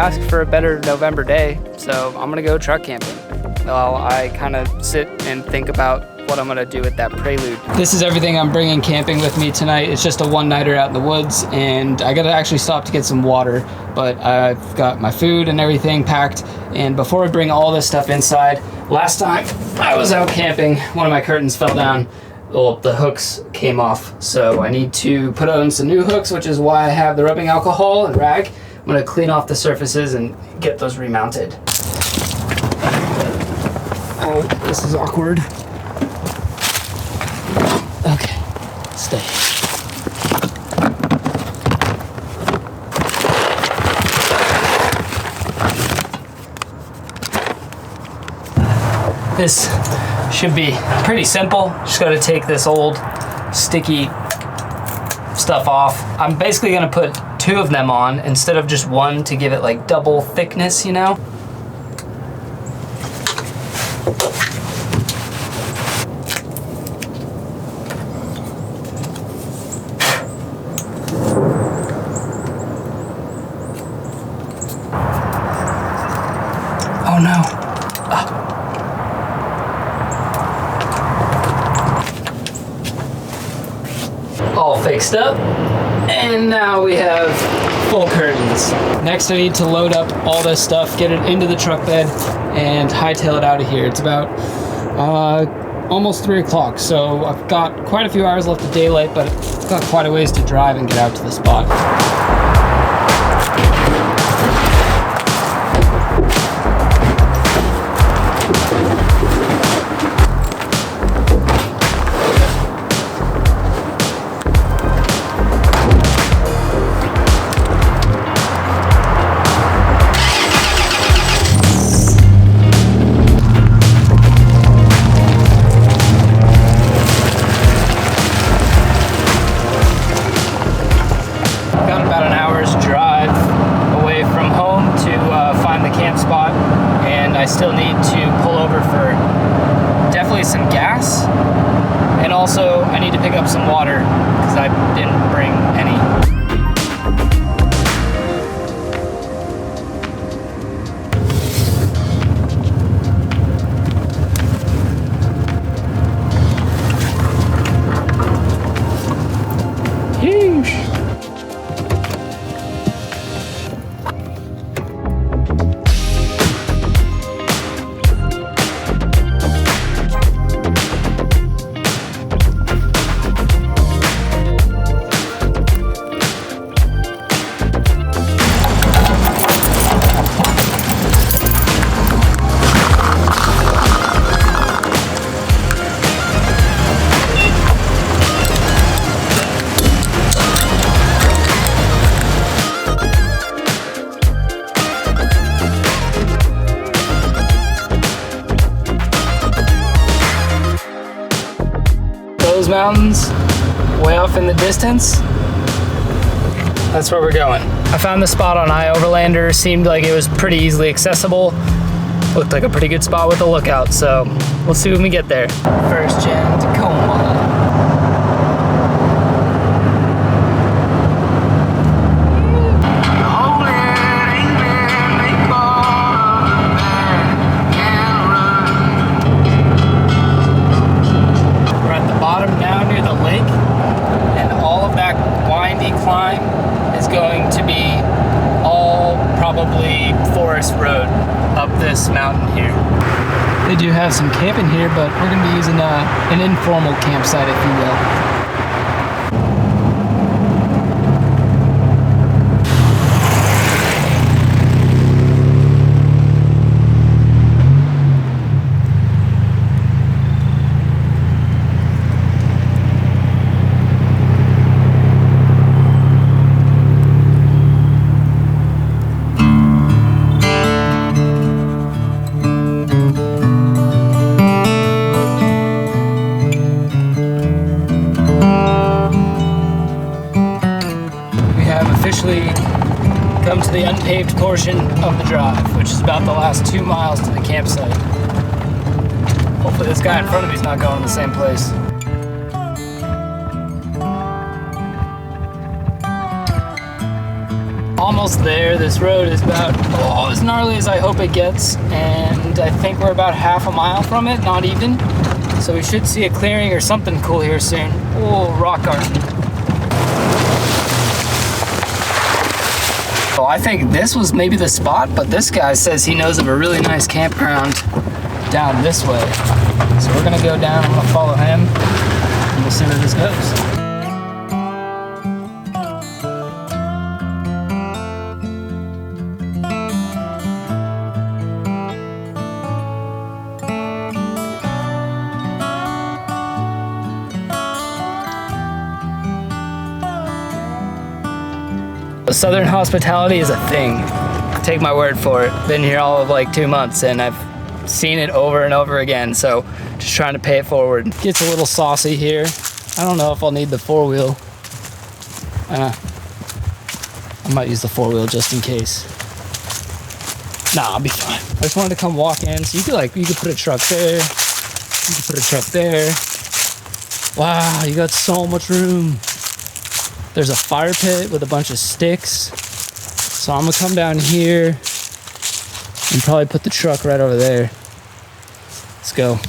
ask for a better November day, so I'm gonna go truck camping while I kind of sit and think about what I'm gonna do with that Prelude. This is everything I'm bringing camping with me tonight. It's just a one-nighter out in the woods, and I gotta actually stop to get some water, but I've got my food and everything packed. And before I bring all this stuff inside, last time I was out camping, one of my curtains fell down. Well, the hooks came off, so I need to put on some new hooks, which is why I have the rubbing alcohol and rag. I'm gonna clean off the surfaces and get those remounted. Oh, this is awkward. Okay, stay. This should be pretty simple. Just gotta take this old sticky stuff off. I'm basically gonna put 2 of them on instead of just one to give it like double thickness, you know? Oh no. All fixed up, and now we have full curtains. Next I need to load up all this stuff, get it into the truck bed, and hightail it out of here. It's about almost 3 o'clock, so I've got quite a few hours left of daylight, but I've got quite a ways to drive and get out to the spot. I still need to pull over for definitely some gas, and also I need to pick up some water because I didn't bring any. Those mountains way off in the distance, that's where we're going. I found the spot on iOverlander, seemed like it was pretty easily accessible. Looked like a pretty good spot with a lookout, so we'll see when we get there. First gen Tacoma. Road up this mountain here. They do have some camping here, but we're going to be using an informal campsite, if you will. Come to the unpaved portion of the drive, which is about the last 2 miles to the campsite. Hopefully this guy in front of me is not going to the same place. almost there. This road is about as gnarly as I hope it gets, and I think we're about half a mile from it, not even. So we should see a clearing or something cool here soon. Oh, rock garden. Well, I think this was maybe the spot, but this guy says he knows of a really nice campground down this way. So we're gonna go down, I'm gonna follow him, and we'll see where this goes. Southern hospitality is a thing. Take my word for it. Been here all of like 2 months and I've seen it over and over again. So just trying to pay it forward. Gets a little saucy here. I don't know if I'll need the 4-wheel. I might use the 4-wheel just in case. Nah, I'll be fine. I just wanted to come walk in. So you could put a truck there. You could put a truck there. Wow, you got so much room. There's a fire pit with a bunch of sticks. So I'm gonna come down here and probably put the truck right over there. Let's go.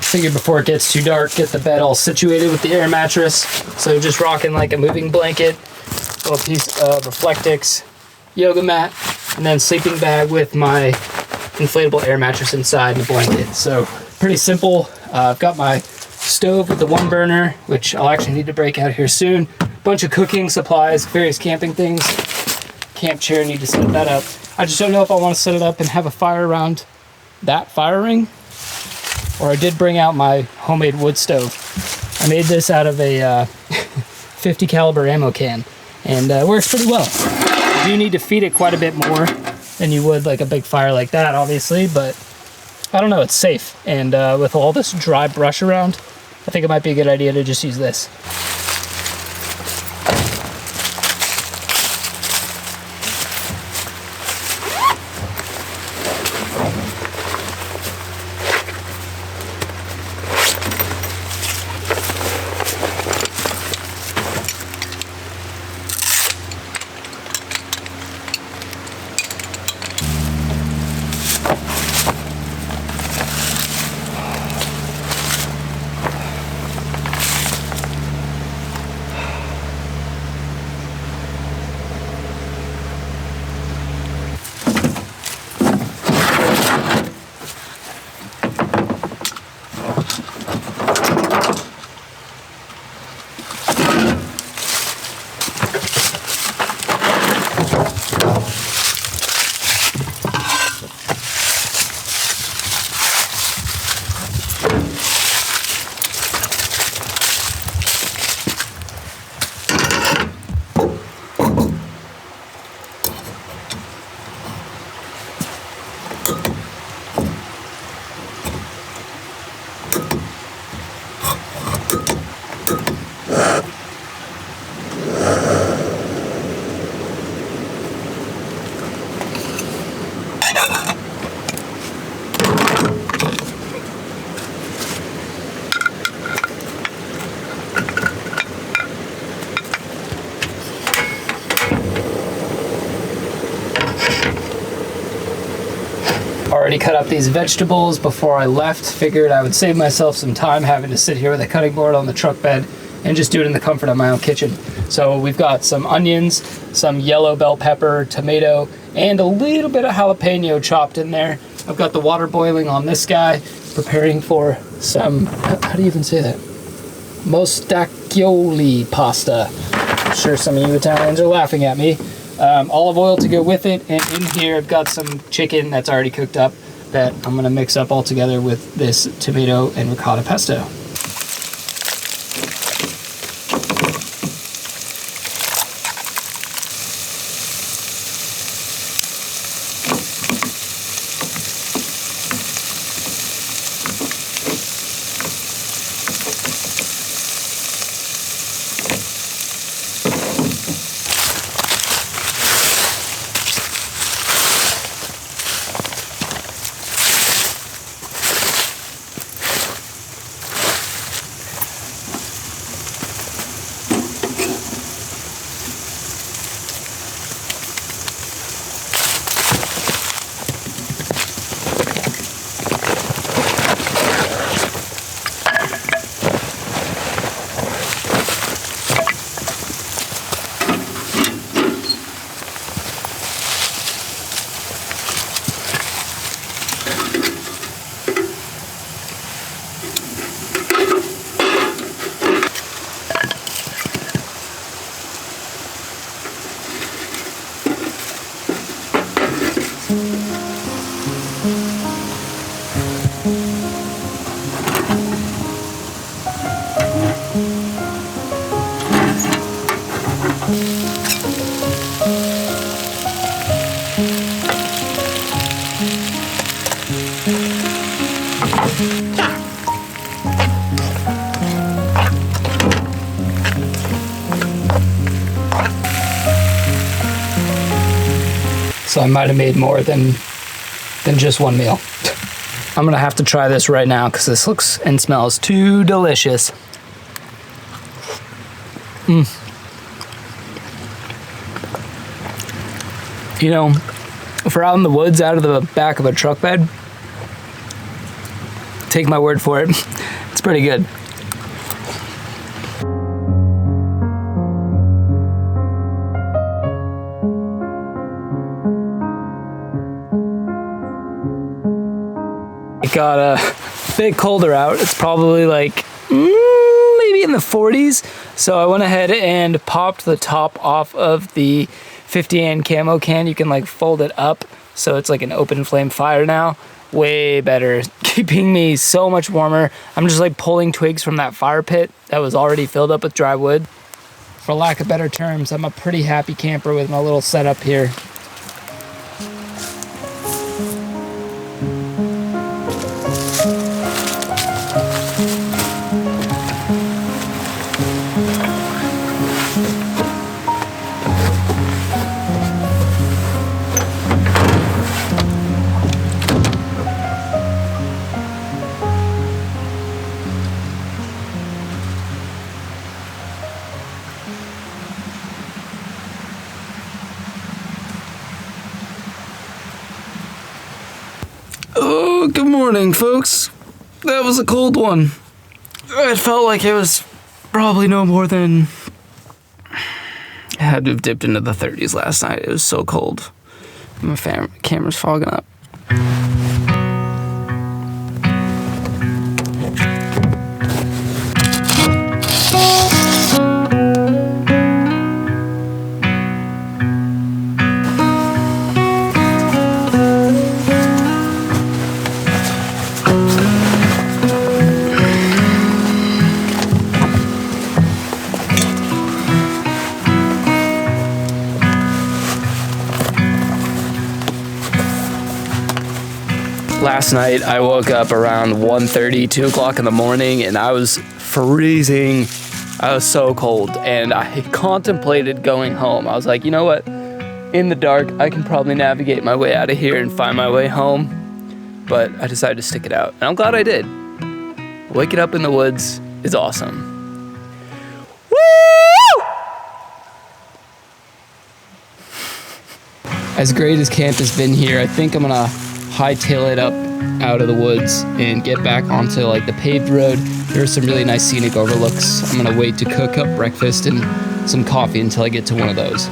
Figured before it gets too dark, get the bed all situated with the air mattress. So just rocking like a moving blanket, a little piece of Reflectix yoga mat, and then sleeping bag with my inflatable air mattress inside and a blanket. So pretty simple. I've got my stove with the 1 burner, which I'll actually need to break out here soon. Bunch of cooking supplies, various camping things. Camp chair, need to set that up. I just don't know if I want to set it up and have a fire around that fire ring. Or I did bring out my homemade wood stove. I made this out of a 50 caliber ammo can, and works pretty well. You do need to feed it quite a bit more than you would like a big fire like that, obviously, but I don't know, it's safe. And with all this dry brush around, I think it might be a good idea to just use this. Already cut up these vegetables before I left. Figured I would save myself some time having to sit here with a cutting board on the truck bed and just do it in the comfort of my own kitchen. So we've got some onions, some yellow bell pepper, tomato, and a little bit of jalapeno chopped in there. I've got the water boiling on this guy, preparing for some, how do you even say that? mostaccioli pasta. I'm sure some of you Italians are laughing at me. Olive oil to go with it, and in here I've got some chicken that's already cooked up that I'm gonna mix up all together with this tomato and ricotta pesto. So I might have made more than just one meal. I'm gonna have to try this right now because this looks and smells too delicious. You know, if we're out in the woods out of the back of a truck bed, take my word for it, it's pretty good. It got a bit colder out. It's probably like maybe in the 40s. So I went ahead and popped the top off of the 50N camo can. You can like fold it up so it's like an open flame fire now. Way better, keeping me so much warmer. I'm just like pulling twigs from that fire pit that was already filled up with dry wood. For lack of better terms, I'm a pretty happy camper with my little setup here. Oh, good morning, folks. That was a cold one. It felt like it was probably no more than... I had to have dipped into the 30s last night. It was so cold. My camera's fogging up. Last night I woke up around 1:30, 2 o'clock in the morning, and I was freezing. I was so cold, and I contemplated going home. I was like, you know what? In the dark, I can probably navigate my way out of here and find my way home. But I decided to stick it out, and I'm glad I did. Waking up in the woods is awesome. Woo! As great as camp has been here, I think I'm gonna hightail it up out of the woods and get back onto like the paved road. There are some really nice scenic overlooks. I'm gonna wait to cook up breakfast and some coffee until I get to one of those.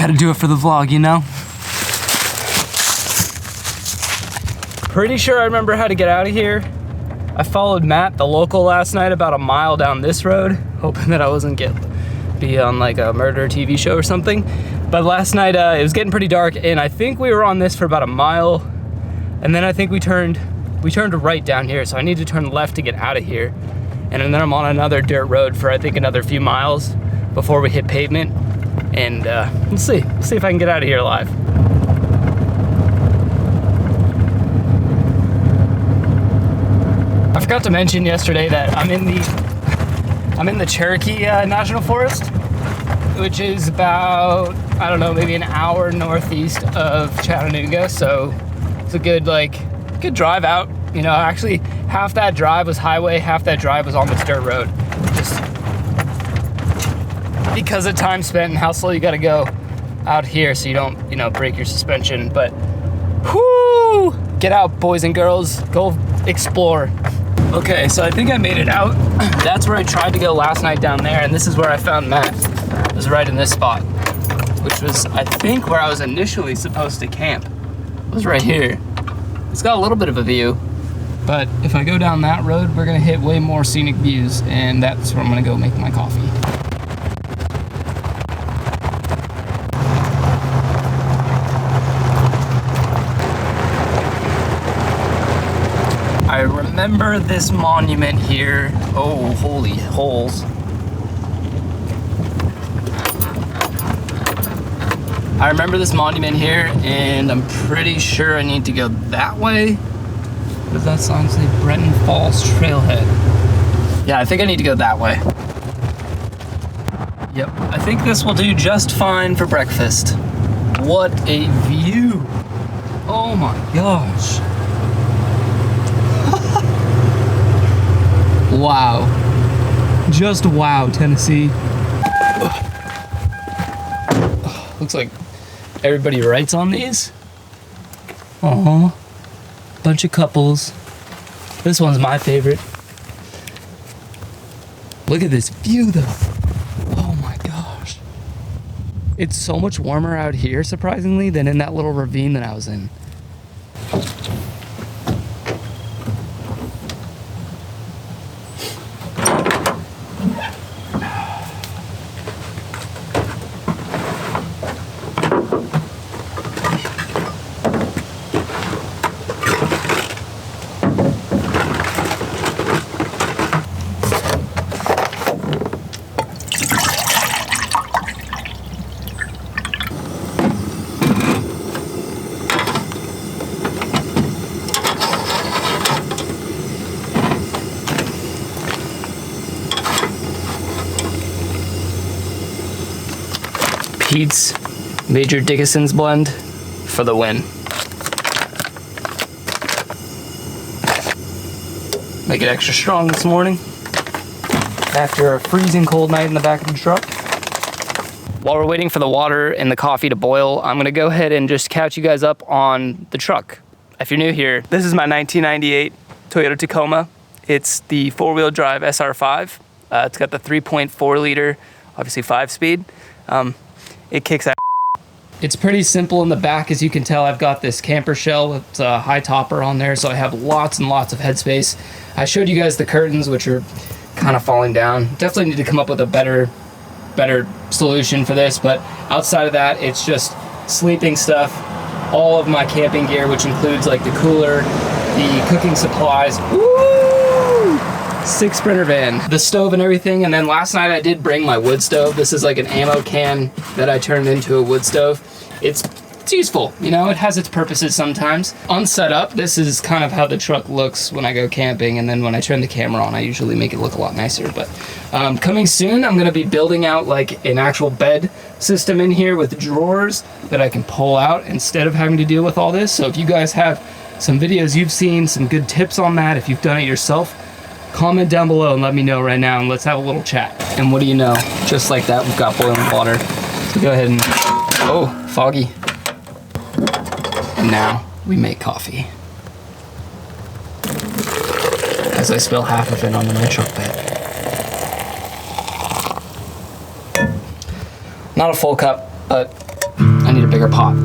gotta do it for the vlog, you know? Pretty sure I remember how to get out of here. I followed Matt, the local, last night about a mile down this road, hoping that I wasn't be on like a murder TV show or something. But last night it was getting pretty dark, and I think we were on this for about a mile, and then I think we turned right down here, so I need to turn left to get out of here. And then I'm on another dirt road for I think another few miles before we hit pavement. And we'll see if I can get out of here alive. I forgot to mention yesterday that I'm in the Cherokee National Forest, which is about, I don't know, maybe an hour northeast of Chattanooga. So it's a good drive out. You know, actually half that drive was highway, half that drive was on this dirt road. Just because of time spent and how slow you gotta go out here so you don't, you know, break your suspension. But whoo, get out, boys and girls, go explore. Okay, so I think I made it out. That's where I tried to go last night down there, and this is where I found Matt. It was right in this spot, which was, I think, where I was initially supposed to camp. It was right here. It's got a little bit of a view, but if I go down that road, we're gonna hit way more scenic views, and that's where I'm gonna go make my coffee. I remember this monument here. Oh, holy holes. I remember this monument here, and I'm pretty sure I need to go that way. What does that sign say? Breton Falls Trailhead. Yeah, I think I need to go that way. Yep, I think this will do just fine for breakfast. What a view. Oh my gosh. Wow. Just wow, Tennessee. Looks like everybody writes on these. Aww. Bunch of couples. This one's my favorite. Look at this view though. Oh my gosh. It's so much warmer out here, surprisingly, than in that little ravine that I was in. Pete's Major Dickinson's blend for the win. Make it extra strong this morning after a freezing cold night in the back of the truck. While we're waiting for the water and the coffee to boil, I'm gonna go ahead and just catch you guys up on the truck. If you're new here, this is my 1998 Toyota Tacoma. It's the four-wheel drive SR5. It's got the 3.4 liter, obviously 5-speed. It kicks out. It's pretty simple in the back. As you can tell, I've got this camper shell with a high topper on there, so I have lots and lots of headspace. I showed you guys the curtains, which are kind of falling down. Definitely need to come up with a better solution for this, but outside of that, it's just sleeping stuff, all of my camping gear, which includes like the cooler, the cooking supplies. Woo! 6 Sprinter van, the stove and everything. And then last night I did bring my wood stove. This is like an ammo can that I turned into a wood stove. It's useful, you know, it has its purposes sometimes. On setup, this is kind of how the truck looks when I go camping, and then when I turn the camera on, I usually make it look a lot nicer. But coming soon, I'm gonna be building out like an actual bed system in here with drawers that I can pull out instead of having to deal with all this. So if you guys have some videos you've seen, some good tips on that, if you've done it yourself, comment down below and let me know right now, and let's have a little chat. And what do you know, just like that, we've got boiling water. So go ahead and, oh, foggy. And now we make coffee. As I spill half of it onto my truck bed. Not a full cup, but bigger pot.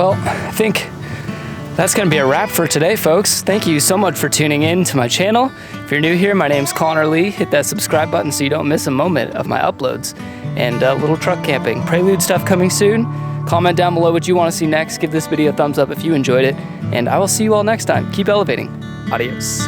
Well, I think that's gonna be a wrap for today, folks. Thank you so much for tuning in to my channel. If you're new here, my name's Connor Lee. Hit that subscribe button so you don't miss a moment of my uploads. And little truck camping, Prelude stuff coming soon. Comment down below what you wanna see next. Give this video a thumbs up if you enjoyed it. And I will see you all next time. Keep elevating. Adios.